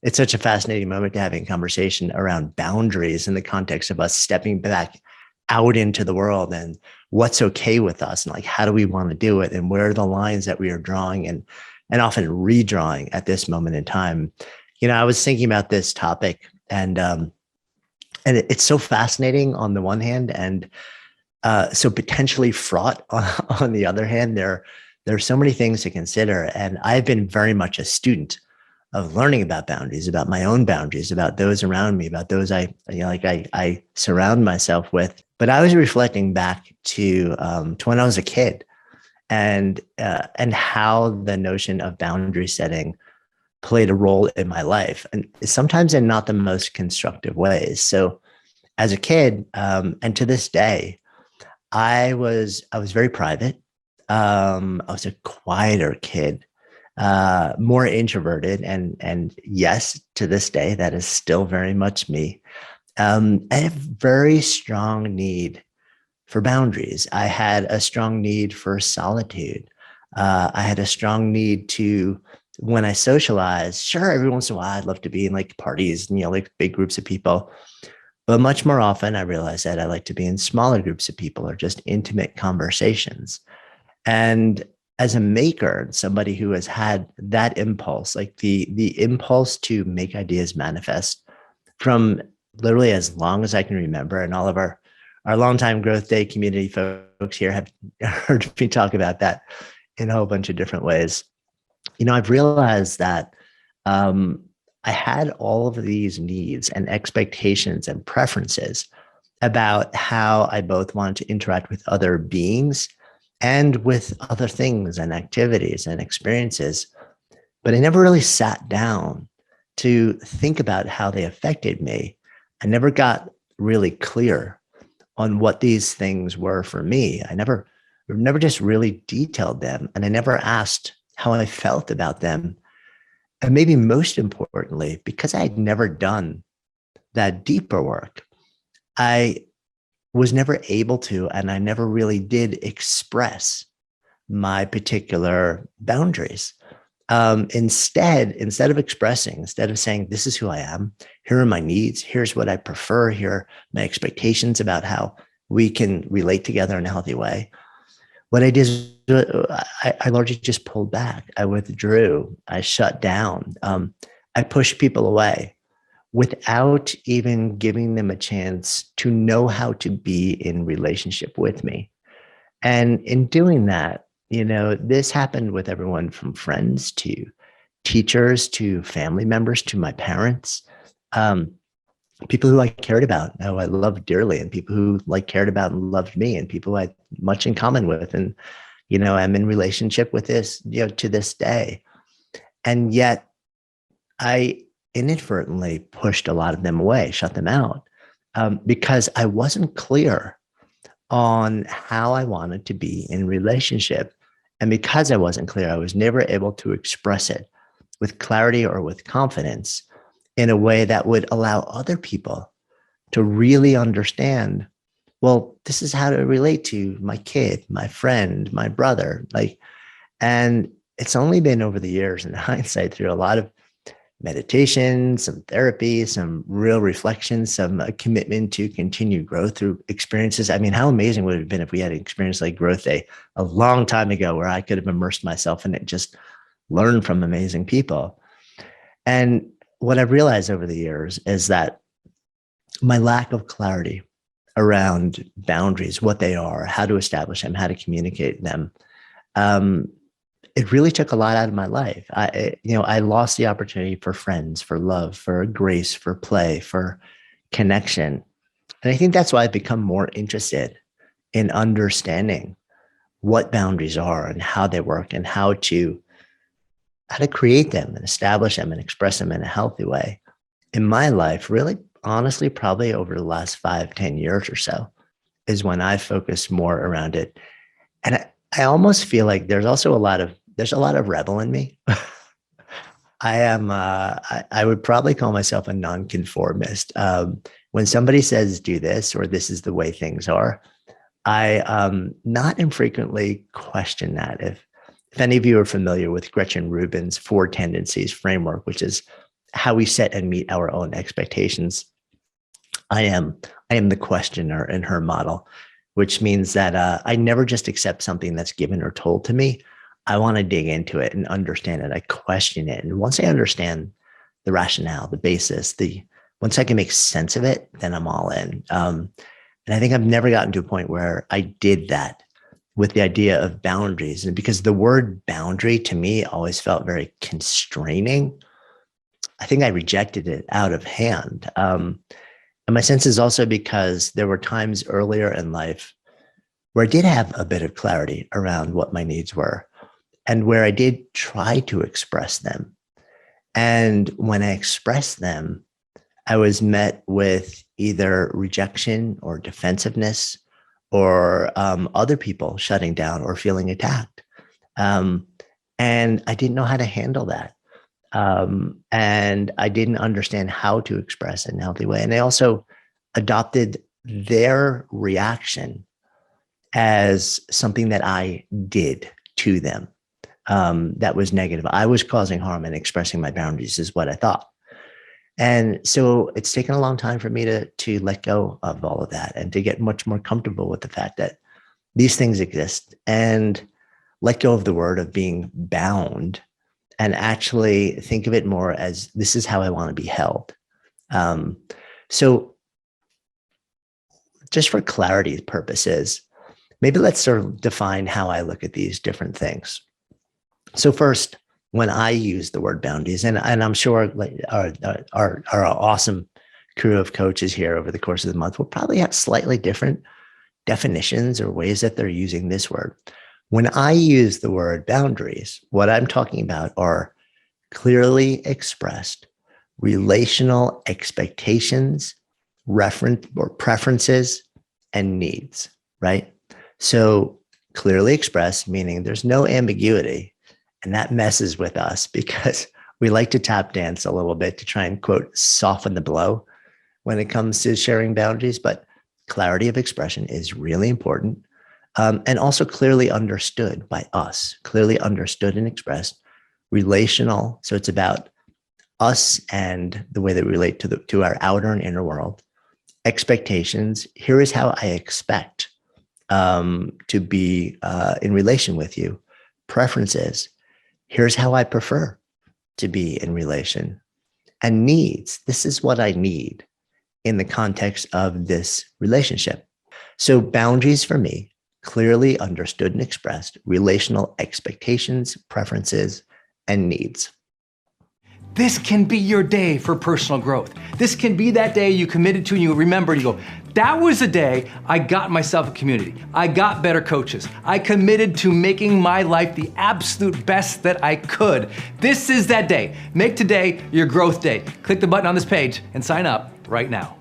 it's such a fascinating moment to having a conversation around boundaries in the context of us stepping back out into the world and what's okay with us and like how do we want to do it and where are the lines that we are drawing and often redrawing at this moment in time. I was thinking about this topic and it's so fascinating on the one hand and so potentially fraught on the other hand. There are so many things to consider, and I've been very much a student of learning about boundaries, about my own boundaries, about those around me, about those I surround myself with. But I was reflecting back to when I was a kid, and how the notion of boundary setting played a role in my life, and sometimes in not the most constructive ways. So, as a kid, and to this day, I was very private. I was a quieter kid, more introverted, and yes, to this day, that is still very much me. I have very strong need for boundaries. I had a strong need for solitude. I had a strong need to, when I socialize, sure, every once in a while, I'd love to be in like parties, like big groups of people. But much more often, I realize that I like to be in smaller groups of people or just intimate conversations. And as a maker, somebody who has had that impulse, like the impulse to make ideas manifest from literally as long as I can remember, and all of our longtime Growth Day community folks here have heard me talk about that in a whole bunch of different ways. I've realized that I had all of these needs and expectations and preferences about how I both wanted to interact with other beings and with other things and activities and experiences. But I never really sat down to think about how they affected me. I never got really clear on what these things were for me. I never just really detailed them, and I never asked how I felt about them. And maybe most importantly, because I had never done that deeper work, I was never able to, and I never really did express my particular boundaries. Instead of expressing, instead of saying, this is who I am, here are my needs, here's what I prefer, here are my expectations about how we can relate together in a healthy way. What I did is I largely just pulled back. I withdrew. I shut down. I pushed people away without even giving them a chance to know how to be in relationship with me. And in doing that, this happened with everyone from friends to teachers to family members to my parents, people who I cared about, who I loved dearly, and people who cared about and loved me, and people I had much in common with. And, I'm in relationship with this, to this day. And yet I inadvertently pushed a lot of them away, shut them out, because I wasn't clear on how I wanted to be in relationship. And because I wasn't clear, I was never able to express it with clarity or with confidence in a way that would allow other people to really understand, well, this is how to relate to my kid, my friend, my brother. And it's only been over the years in hindsight through a lot of meditation, some therapy, some real reflection, some commitment to continue growth through experiences. I mean, how amazing would it have been if we had an experience like GrowthDay a long time ago where I could have immersed myself in it, just learned from amazing people. And what I've realized over the years is that my lack of clarity around boundaries, what they are, how to establish them, how to communicate them, it really took a lot out of my life. I lost the opportunity for friends, for love, for grace, for play, for connection. And I think that's why I've become more interested in understanding what boundaries are and how they work and how to create them and establish them and express them in a healthy way. In my life, really, honestly, probably over the last 5, 10 years or so is when I focused more around it. And I almost feel like there's a lot of rebel in me. I would probably call myself a nonconformist. When somebody says do this, or this is the way things are, I not infrequently question that. If any of you are familiar with Gretchen Rubin's 4 tendencies framework, which is how we set and meet our own expectations. I am the questioner in her model, which means that I never just accept something that's given or told to me. I want to dig into it and understand it. I question it. And once I understand the rationale, the basis, once I can make sense of it, then I'm all in. And I think I've never gotten to a point where I did that with the idea of boundaries. And because the word boundary to me always felt very constraining, I think I rejected it out of hand. And my sense is also because there were times earlier in life where I did have a bit of clarity around what my needs were and where I did try to express them. And when I expressed them, I was met with either rejection or defensiveness or other people shutting down or feeling attacked. And I didn't know how to handle that. And I didn't understand how to express it in a healthy way. And I also adopted their reaction as something that I did to them that was negative. I was causing harm and expressing my boundaries is what I thought. And so it's taken a long time for me to let go of all of that and to get much more comfortable with the fact that these things exist and let go of the word of being bound and actually think of it more as this is how I want to be held. So just for clarity purposes, maybe let's sort of define how I look at these different things. So first, when I use the word boundaries, and I'm sure our awesome crew of coaches here over the course of the month will probably have slightly different definitions or ways that they're using this word. When I use the word boundaries, what I'm talking about are clearly expressed relational expectations, reference or preferences, and needs, right? So clearly expressed, meaning there's no ambiguity. And that messes with us because we like to tap dance a little bit to try and, quote, soften the blow when it comes to sharing boundaries. But clarity of expression is really important. And also clearly understood by us, clearly understood and expressed, relational. So it's about us and the way that we relate to our outer and inner world. Expectations. Here is how I expect to be in relation with you. Preferences. Here's how I prefer to be in relation. And needs. This is what I need in the context of this relationship. So boundaries for me, clearly understood and expressed, relational expectations, preferences, and needs. This can be your day for personal growth. This can be that day you committed to and you remember and you go, that was the day I got myself a community. I got better coaches. I committed to making my life the absolute best that I could. This is that day. Make today your growth day. Click the button on this page and sign up right now.